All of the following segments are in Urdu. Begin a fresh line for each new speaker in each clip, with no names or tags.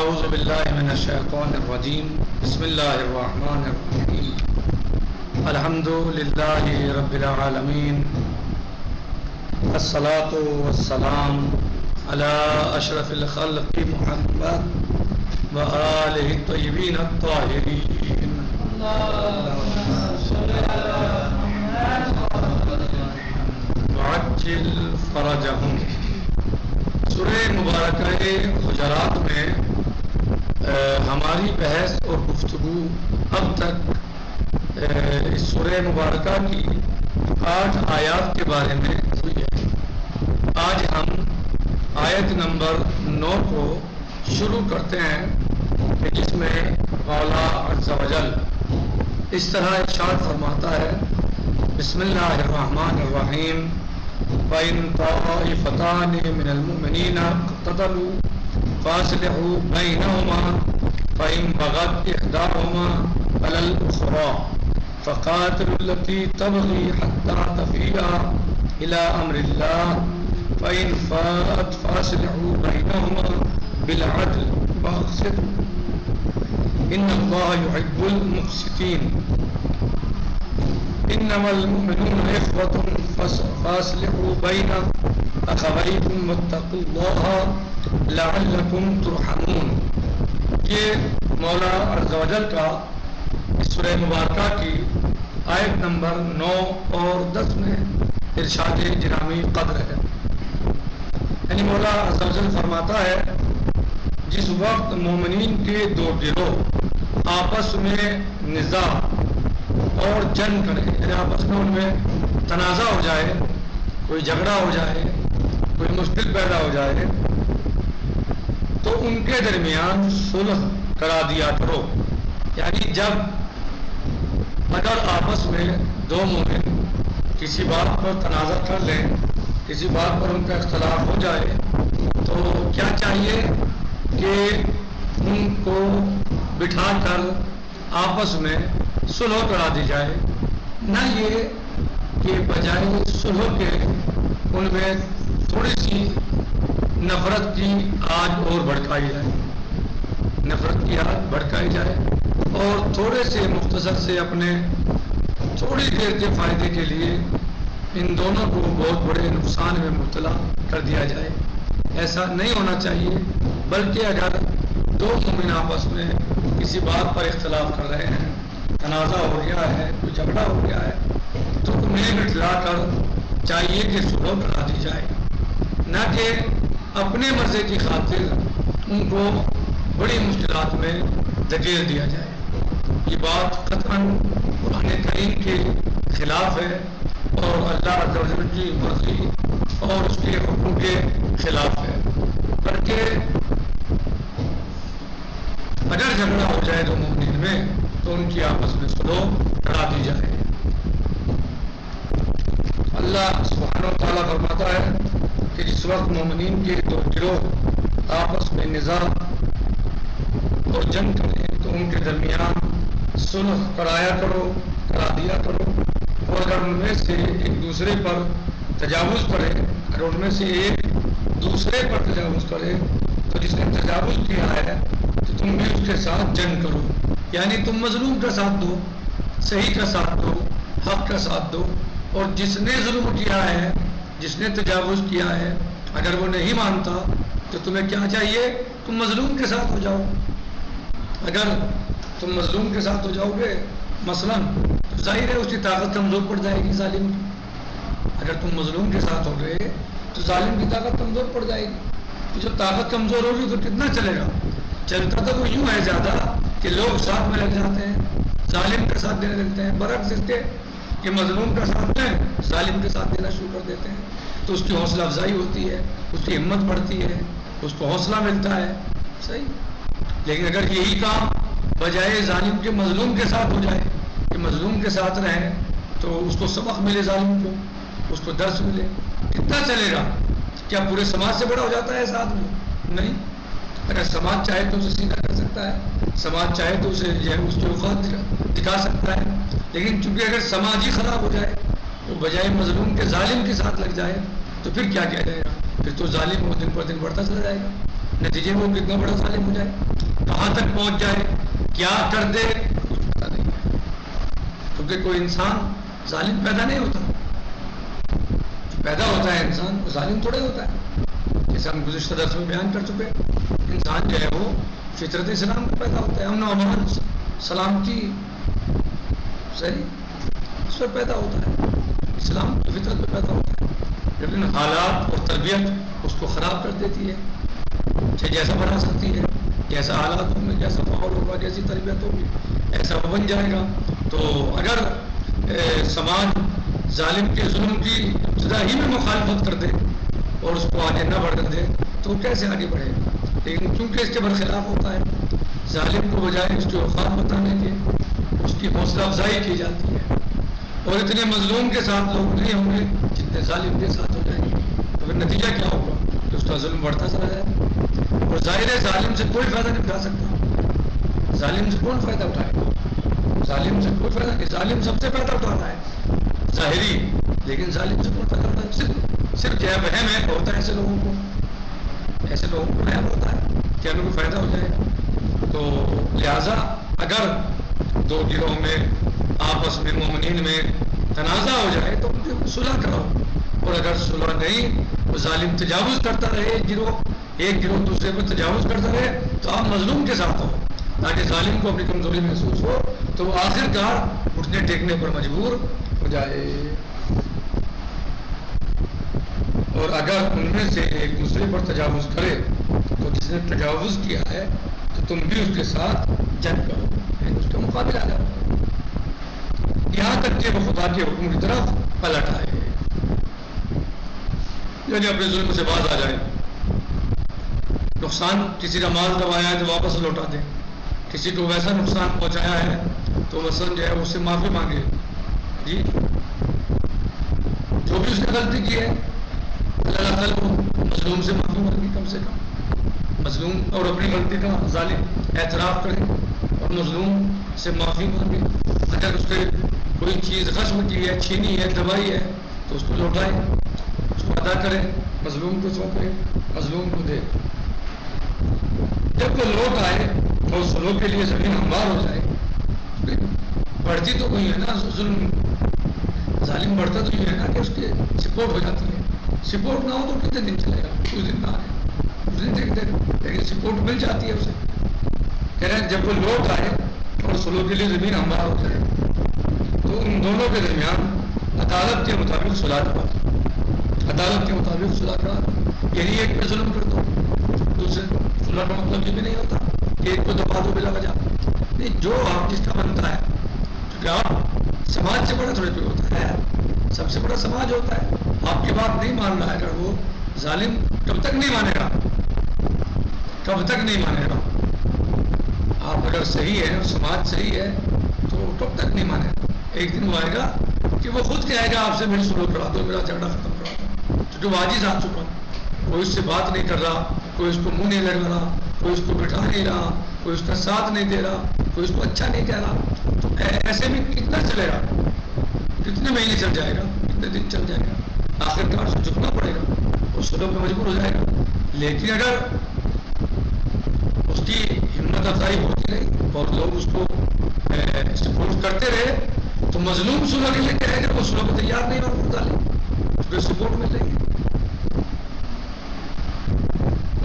اعوذ باللہ من الشیطان الرجیم بسم اللہ الرحمن الرحیم الحمد للہ رب العالمین الصلاۃ والسلام علی اشرف الخلق محمد وآلہ الطیبین الطاہرین وعجل فرجہم۔ سورہ مبارکہ حجرات میں ہماری بحث اور گفتگو اب تک اس سورہ مبارکہ کی 8 آیات کے بارے میں ہوئی ہے۔ آج ہم آیت نمبر 9 کو شروع کرتے ہیں کہ جس میں مولا عز و جل اس طرح ارشاد فرماتا ہے، بسم اللہ الرحمن الرحیم، وَإِن طَائِفَتَانِ مِنَ الْمُؤْمِنِينَ اقْتَتَلُوا فَأَصْلِحُوا بَيْنَهُمَا فَإِن بَغَتْ إِحْدَاهُمَا عَلَى الْأُخْرَى فَقَاتِلُوا الَّتِي تَبْغِي حَتَّى تَفِيءَ إِلَى أَمْرِ اللَّهِ فَإِن فَاءَتْ فَأَصْلِحُوا بَيْنَهُمَا بِالْعَدْلِ وَأَقْسِطُوا إِنَّ اللَّهَ يُحِبُّ الْمُقْسِطِينَ انما المؤمنون اخوة فاصلحوا بين اخويكم واتقوا الله لعلكم ترحمون۔ یہ مولا عز و جل کا اس سورہ مبارکہ کی آیت نمبر 9 اور 10 میں ارشاد گرامی قدر ہے۔ یعنی مولا عز و جل فرماتا ہے، جس وقت مومنین کے دو گروہ آپس میں نزاع اور جنگ کرے، یعنی آپس میں ان میں تنازع ہو جائے، کوئی جھگڑا ہو جائے، کوئی مشکل پیدا ہو جائے، تو ان کے درمیان صلح کرا دیا کرو۔ یعنی جب اگر آپس میں دو مومن کسی بات پر تنازع کر لیں، کسی بات پر ان کا اختلاف ہو جائے، تو کیا چاہیے کہ ان کو بٹھا کر آپس میں صلح کرا دی جائے، نہ یہ کہ بجائے صلح کے ان میں تھوڑی سی نفرت کی آگ اور بھڑکائی جائے، نفرت کی آگ بھڑکائی جائے اور تھوڑے سے مختصر سے اپنے تھوڑی دیر کے فائدے کے لیے ان دونوں کو بہت بڑے نقصان میں مبتلا کر دیا جائے۔ ایسا نہیں ہونا چاہیے، بلکہ اگر دو مومن آپس میں کسی بات پر اختلاف کر رہے ہیں، تنازع ہو گیا ہے، کوئی جھگڑا ہو گیا ہے، تو انہیں بٹھلا کر چاہیے کہ صلح کرا دی جائے، نہ کہ اپنے مزے کی خاطر ان کو بڑی مشکلات میں دھکیل دیا جائے۔ یہ بات قطعاً قرآن کریم کے خلاف ہے اور اللہ عز و جل کی مرضی اور اس کے حکم کے خلاف ہے، بلکہ اگر جھگڑا ہو جائے تو مومنین میں تو ان کی آپس میں صلح کرا دی جائے۔ اللہ سبحانہ و تعالیٰ فرماتا ہے کہ جس وقت مومنین کے دو گروہ آپس میں نزاع اور جنگ کریں تو ان کے درمیان صلح کرا دیا کرو، اور اگر ان میں سے ایک دوسرے پر تجاوز کرے، اگر ان میں سے ایک دوسرے پر تجاوز کرے تو جس نے تجاوز کیا ہے تو تم بھی اس کے ساتھ جنگ کرو، یعنی تم مظلوم کا ساتھ دو، صحیح کا ساتھ دو، حق کا ساتھ دو، اور جس نے ظلم کیا ہے، جس نے تجاوز کیا ہے، اگر وہ نہیں مانتا تو تمہیں کیا چاہیے؟ تم مظلوم کے ساتھ ہو جاؤ۔ اگر تم مظلوم کے ساتھ ہو جاؤ گے مثلاً، تو ظاہر ہے اس کی طاقت کمزور پڑ جائے گی ظالم کی۔ اگر تم مظلوم کے ساتھ ہو گئے تو ظالم کی طاقت کمزور پڑ جائے گی، تو جب طاقت کمزور ہوگی تو کتنا چلے گا؟ چلتا تو وہ یوں ہے زیادہ کہ لوگ ساتھ میں لگ جاتے ہیں، ظالم کا ساتھ دینے لگتے ہیں، برعکس اس کے کہ مظلوم کا ساتھ دیں، ظالم کے ساتھ دینا شروع کر دیتے ہیں، تو اس کی حوصلہ افزائی ہوتی ہے، اس کی ہمت بڑھتی ہے، اس کو حوصلہ ملتا ہے، صحیح۔ لیکن اگر یہی کام بجائے ظالم کے مظلوم کے ساتھ ہو جائے کہ مظلوم کے ساتھ رہیں تو اس کو سبق ملے، ظالم کو اس کو درس ملے، کتنا چلے گا؟ کیا پورے سماج سے بڑا ہو جاتا ہے اس آدمی؟ نہیں۔ اگر سماج چاہے تو اسے سیدھا کر سکتا ہے، سماج چاہے تو اسے جو ہے اس کے اوقات دکھا سکتا ہے، لیکن چونکہ اگر سماج ہی خراب ہو جائے تو بجائے مظلوم کے ظالم کے ساتھ لگ جائے تو پھر کیا کیا جائے گا؟ پھر تو ظالم وہ دن پر دن بڑھتا چلا جائے گا۔ نتیجے میں وہ کتنا بڑا ظالم ہو جائے، کہاں تک پہنچ جائے، کیا کر دے، کچھ پتا نہیں ہے، کیونکہ کوئی انسان ظالم پیدا نہیں ہوتا، پیدا ہوتا ہے انسان وہ ظالم تھوڑے ہوتا ہے. جیسے ہم گزشتہ درس میں بیان کر چکے، انسان جو ہے وہ فطرت اسلام میں پیدا ہوتا ہے، امن و امان، سلامتی، صحیح اس پر پیدا ہوتا ہے، اسلام کی فطرت میں پیدا ہوتا ہے. لیکن حالات اور تربیت اس کو خراب کر دیتی ہے، چاہے جیسا بنا سکتی ہے، جیسا حالات ہوں گے، جیسا ماحول ہوگا، جیسی تربیت ہوگی ایسا وہ بن جائے گا. تو اگر سماج ظالم کے ظلم کی ابتدا ہی میں مخالفت کر دے اور اس کو آگے نہ بڑھنے دے تو وہ کیسے آگے بڑھے گا؟ لیکن چونکہ اس کے برخلاف ہوتا ہے، ظالم کو بجائے اس کے اوقات بتانے کے اس کی حوصلہ افزائی کی جاتی ہے، اور اتنے مظلوم کے ساتھ لوگ نہیں ہوں گے جتنے ظالم کے ساتھ ہو جائیں گے، تو پھر نتیجہ کیا ہوگا کہ اس کا ظلم بڑھتا چلا جائے گا. اور ظاہر ہے ظالم سے کوئی فائدہ نہیں اٹھا سکتا، ظالم سے کون فائدہ اٹھائے گا؟ ظالم سے کوئی فائدہ نہیں، ظالم سب سے فائدہ اٹھا رہا ہے ظاہری، لیکن ظالم سے کون فائدہ اٹھا ہے؟ صرف کیا وہم ہے ہوتا ہے ایسے لوگوں کو وہم ہوتا ہے کہ ہمیں کوئی فائدہ ہو جائے گا. تو لہٰذا اگر دو گروہ میں آپس میں مومنین میں تنازع ہو جائے تو صلح کرو، اور اگر صلح نہیں وہ ظالم تجاوز کرتا رہے، ایک گروہ دوسرے کو تجاوز کرتا رہے تو آپ مظلوم کے ساتھ ہو تاکہ ظالم کو اپنی کمزوری محسوس ہو تو وہ آخر کار اٹھنے ٹیکنے پر مجبور ہو جائے. اور اگر ان میں سے ایک دوسرے پر تجاوز کرے تو جس نے تجاوز کیا ہے تو تم بھی اس کے ساتھ جنگ کرو، یعنی اس کا مقابلہ کرو، یہاں تک کہ وہ خدا کے حکم کی طرف پلٹ آئے، یعنی اپنے ظلم سے باز آ جائے. نقصان کسی کا مال دبایا ہے تو واپس لوٹا دے، کسی کو ویسا نقصان پہنچایا ہے تو مثلاً جو ہے اس سے معافی مانگے، جی جو بھی اس نے غلطی کی ہے اللہ تعالیٰ کو مظلوم سے معافی مانگی، کم سے کم مظلوم اور اپنی غلطی کا ظالم اعتراف کرے اور مظلوم سے معافی مانگے. اگر اس سے کوئی چیز غصب کی ہے، چھینی ہے، دبائی ہے تو اس کو لوٹائے، اس کو ادا کرے، مظلوم کو سونپے، مظلوم کو دے. جب وہ لوٹ آئے اور سلو کے لیے زمین ہموار ہو جائے، بڑھتی تو کوئی ہے نا ظلم، ظالم بڑھتا تو یہ ہے نا کہ اس کی سپورٹ ہو جاتی ہے. سپورٹ نہ ہو تو کتنے دن چلے گا، کچھ دن نہ آئے، کچھ دن دیکھتے لیکن سپورٹ مل جاتی ہے اسے. کہہ رہے ہیں جب وہ لوٹ آئے اور سلو کے لیے زمین ہموار ہو جائے تو ان دونوں کے درمیان عدالت کے مطابق صلح کرا، عدالت کے مطابق صلح کرا. یہی ایک پہ ظلم کر دو دوسرے کو، صلح کا مطلب یہ بھی نہیں ہوتا کہ ایک کو دبا دو بلا وجہ، نہیں، جو آپ جس کا بنتا ہے، کیونکہ آپ سماج سے بڑا تھوڑے کوئی ہوتا ہے، سب سے بڑا سماج ہوتا ہے. آپ کی بات نہیں مان رہا ہے اگر وہ ظالم کب تک نہیں مانے گا، کب تک نہیں مانے گا. آپ اگر صحیح ہے اور سماج صحیح ہے تو کب تک نہیں مانے گا. ایک دن وہ آئے گا کہ وہ خود کہے گا آپ سے میری سلوک کرا دو، میرا جھگڑا ختم کرا دو، کیونکہ وہ عاجز آ چکا، کوئی اس سے بات نہیں کر رہا، کوئی اس کو منہ نہیں لگا رہا، کوئی اس کو بٹھا نہیں رہا، کوئی اس کا ساتھ نہیں دے رہا، کوئی اس کو اچھا نہیں کہہ رہا. تو ایسے میں کتنا چلے گا، کتنے مہینے چل جائے گا، کتنے دن چل جائے گا، آخر کار سے جھکنا پڑے گا اور سلوک میں مجبور ہو جائے گا. لیکن اگر اس کی ہمت افزائی ہوتی رہی اور لوگ اس کو سپورٹ کرتے رہے تو مظلوم صلح کے لیے کہے گا وہ صلح کو تیار نہیں اور ڈالے تو سپورٹ مل جائے گی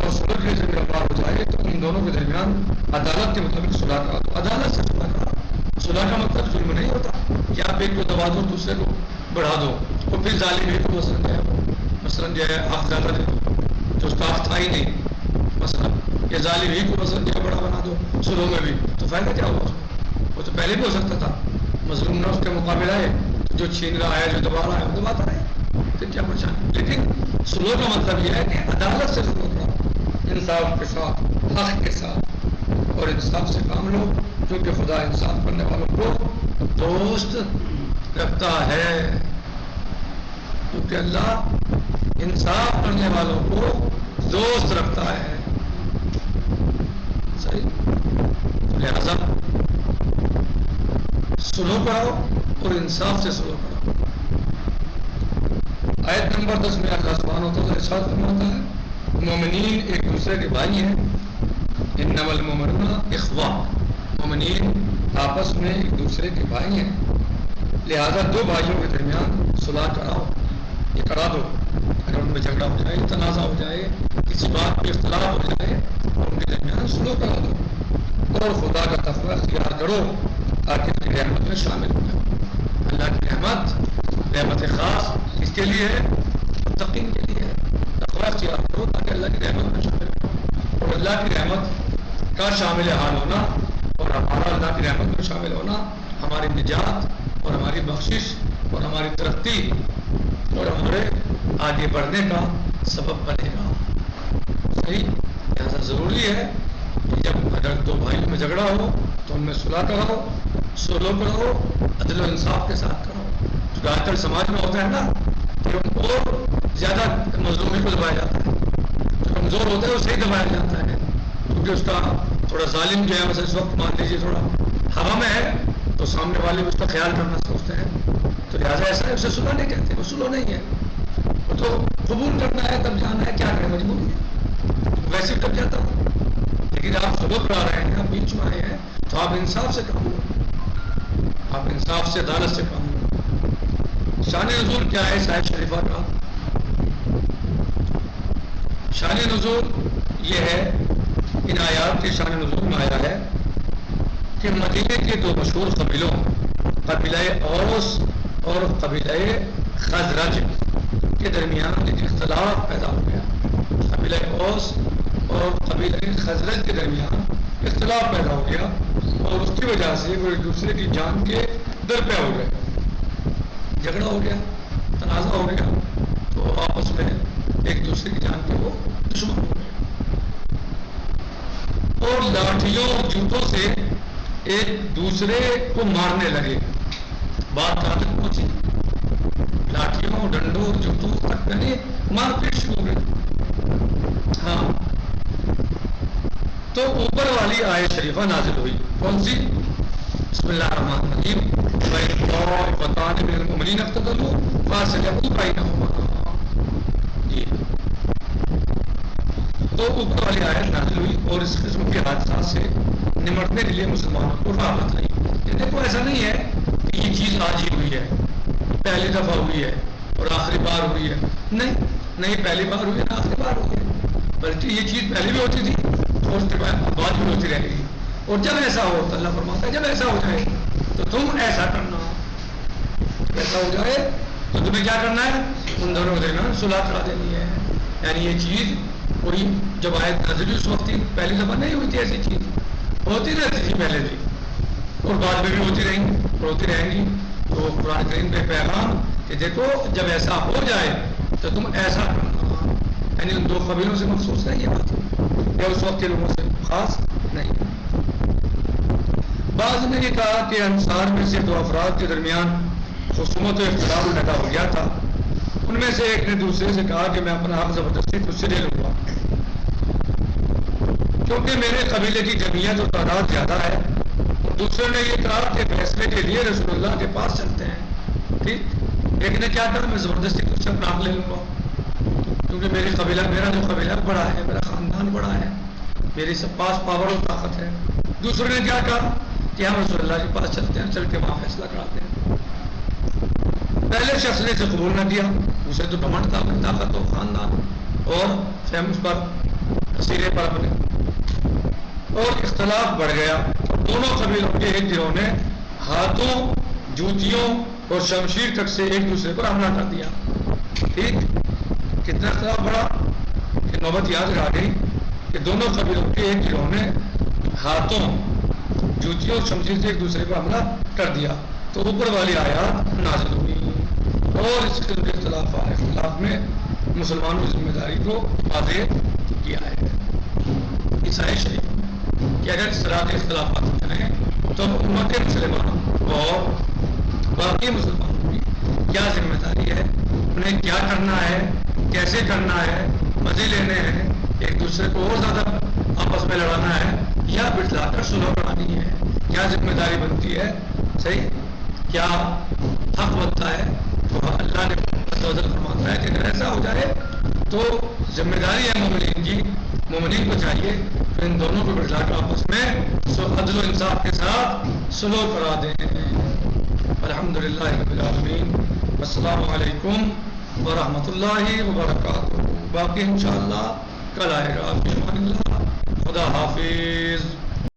اور صلح کے لیے جب گرفتار ہو جائے تو ان دونوں کے درمیان عدالت کے مطابق صلح کرا دو. عدالت سے صلح کرا، صلح کا مطلب ظلم نہیں ہوتا کہ آپ ایک کو دبا دو دوسرے کو بڑھا دو اور پھر ظالم ہی کو مثلاً جو ہے حق زیادہ دے دو جو اس کا حق تھا ہی نہیں، مثلاً یا ظالم ہی کو مثلاً جو بڑا بنا دو صلح میں بھی، تو فائدہ کیا ہوا؟ وہ تو پہلے بھی ہو سکتا تھا، مظلوم نہ اس کے مقابلہ ہے، جو چھین رہا ہے، جو دبا رہا ہے وہ دباتا رہے، پھر کیا پریشانی. لیکن صلح کا مطلب یہ ہے کہ عدالت سے صلح کرو، انصاف کے ساتھ، حق کے ساتھ، اور انصاف سے کام لو کیونکہ خدا انصاف کرنے والوں کو دوست رکھتا ہے، کیونکہ اللہ انصاف کرنے والوں کو دوست رکھتا ہے. صحیح، لہذا سلو کرو اور انصاف سے سلو کرو. آیت نمبر 10 میں اللہ سبحانہ و تعالیٰ ارشاد فرماتا ہے مومنین ایک دوسرے کے بھائی ہیں. انما المؤمنون اخوہ، مومنین آپس میں ایک دوسرے کے بھائی ہیں. لہذا دو بھائیوں کے درمیان صلح کراؤ، یہ کرا دو. اگر ان میں جھگڑا ہو جائے، تنازع ہو جائے، کسی بات پہ اختلاف ہو جائے، ان کے درمیان صلح کرا دو. اور خدا کا تقوی اختیار کرو تاکہ اس کی رحمت میں شامل ہو جائے. اللہ کی رحمت خاص کس کے لیے ہے؟ متقین کے لیے ہے. تقوی اختیار کرو تاکہ اللہ کی رحمت میں شامل ہو. اور اللہ کی رحمت کا شامل حال ہونا اور ہمارا اللہ کی رحمت میں شامل ہونا ہماری نجات اور ہماری بخشش اور ہماری ترقی اور ہمارے آگے بڑھنے کا سبب بنے گا. صحیح؟ لہٰذا ضروری ہے کہ جب اگر دو بھائیوں میں جھگڑا ہو تو ان میں صلح کراؤ، صلح کرو، عدل و انصاف کے ساتھ کرو. جو آج کل سماج میں ہوتا ہے نا کہ ان کو زیادہ مظلومی کو دبایا جاتا ہے، جو کمزور ہوتا ہے اسے ہی دبایا جاتا ہے، کیونکہ اس کا تھوڑا ظالم جو ہے مثلا اس وقت مان لیجیے تھوڑا ہوا میں ہے تو سامنے والے اس کا خیال کرنا سوچتے ہیں. تو لہٰذا ایسا ہے، اسے صلح نہیں کہتے، وہ صلح نہیں ہے. وہ تو قبول کرنا ہے، تب جانا ہے، کیا کریں، مجبوری ہے، ویسے ہی کب جاتا ہوں. لیکن آپ صلح کرا رہے ہیں، آپ بیچ میں آئے ہیں تو آپ انصاف سے کام لو، آپ انصاف سے عدالت سے کام لو. شان نزول کیا ہے صاحب شریفہ کا؟ شان نزول یہ ہے، ان آیات کے شان نزول میں آیا ہے کہ مدینے کے دو مشہور قبیلوں قبیلہ اوس اور قبیلہ خزرج کے درمیان ایک اختلاف پیدا ہو گیا. قبیلہ اوس اور قبیلہ خزرج کے درمیان اختلاف پیدا ہو گیا اور اس کی وجہ سے وہ ایک دوسرے کی جان کے در پہ ہو گئے. جھگڑا ہو گیا، تنازع ہو گیا، تو آپس میں ایک دوسرے کی جان کے وہ دشمن ہو گئے اور لاٹھیوں اور جوتوں سے ایک دوسرے کو مارنے لگے. بات کہاں تک پہنچی؟ لاٹھیوں، ڈنڈوں اور جوتوں تک یعنی مار پیٹ شروع ہو گئی. ہاں، تو اوپر والی آیت شریفہ نازل ہوئی. کون سی؟ بسم اللہ الرحمن الرحیم. وَطَانِ مِنَ الْمُؤْمِنِينَ اقْتَتَلُوا فَأَصْلِحُوا بَيْنَهُمَا. جی، تو اوپر والی آیت نازل ہوئی اور اس قسم کے حادثات سے نمٹنے کے لیے مسلمانوں کو راحت آئی. دیکھو ایسا نہیں ہے کہ یہ چیز آج ہی ہوئی ہے، پہلی دفعہ ہوئی ہے اور آخری بار ہوئی ہے. نہیں پہلی بار ہوئی ہے نہ آخری بار ہوئی ہے، بلکہ یہ چیز پہلے بھی ہوتی تھی اور اس کے بعد بھی ہوتی رہے گی. اور جب ایسا ہو تو اللہ فرماتا ہے جب ایسا ہو جائے تو تم ایسا کرنا. جب ایسا ہو جائے تو تمہیں کیا کرنا ہے؟ ان دونوں کے درمیان صلح کرا دینی ہے. یعنی یہ چیز پوری جب آیت نازل ہوئی اس وقت پہلی دفعہ نہیں ہوئی تھی، ایسی چیز ہوتی رہتی تھی پہلے بھی اور بعد میں بھی ہوتی رہیں گی اور ہوتی رہیں گی. تو قرآن کریم پہ پیغام کہ دیکھو جب ایسا ہو جائے تو تم ایسا کرنا. یعنی ان دو قبیلوں سے مخصوص نہیں یہ بات، یا اس وقت کے لوگوں سے خاص نہیں. بعض نے یہ کہا کہ انصار میں سے دو افراد کے درمیان خصومت و اختلاف پیدا ہو گیا تھا. ان میں سے ایک نے دوسرے سے کہا کہ میں اپنا حق زبردستی تجھ سے لے لوں گا کیونکہ میرے قبیلے کی جمعیت اور تعداد زیادہ ہے. اور دوسرے نے یہ کہا کہ فیصلے کے لیے رسول اللہ کے پاس چلتے ہیں. ٹھیک، ایک نے کیا کہا میں زبردستی تجھ سے اپنا حق لے لوں گا کیونکہ میرا جو قبیلہ بڑا ہے، میرا خاندان بڑا ہے، میری سب پاس پاور اور طاقت ہے. دوسرے نے کیا کہا کہ ہم رسول اللہ کے پاس چلتے ہیں، چل کے وہاں فیصلہ کراتے ہیں. پہلے شخص نے اسے قبول نہ کیا، اسے تو گھمنڈ تھا اپنی طاقت و خاندان اور فیمس پر سیرے پر اپنے، اور اختلاف بڑھ گیا. دونوں قبیلوں کے ایک گروہ نے ہاتھوں، جوتیوں اور شمشیر تک سے ایک دوسرے پر حملہ کر دیا. ٹھیک، کتنا اختلاف بڑھا کہ نوبت یاد آ گئی کہ دونوں قبیلوں کے ایک گروہ نے ہاتھوں، جوتیوں اور شمشیر سے ایک دوسرے پر حملہ کر دیا. تو اوپر والی آیات نازل ہوئی اور اس قسم کے اختلاف میں مسلمانوں کی ذمہ داری کو واضح کیا ہے. عیسائی شریف کہ اگر اس طرح کے اختلافات ہیں تو امت مسلمانوں اور باقی مسلمانوں کی کیا ذمہ داری ہے، انہیں کیا کرنا ہے، کیسے کرنا ہے، مزے لینے ہیں، ایک دوسرے کو اور زیادہ آپس میں لڑانا ہے یا بٹلا کر صلح کرانی ہے، کیا ذمہ داری بنتی ہے. صحیح، کیا حق بنتا ہے. تو اللہ نے فرماتا ہے کہ اگر ایسا ہو جائے تو ذمہ داری ہے مومنین کی، مومنین کو چاہیے کہ ان دونوں کو بٹھلا کر آپس میں عدل و انصاف کے ساتھ سلوک کرا دیں۔ الحمدللہ رب العالمین، السلام علیکم ورحمۃ اللہ وبرکاتہ۔ باقی انشاءاللہ کل آئے گا، فی امان اللہ، خدا حافظ۔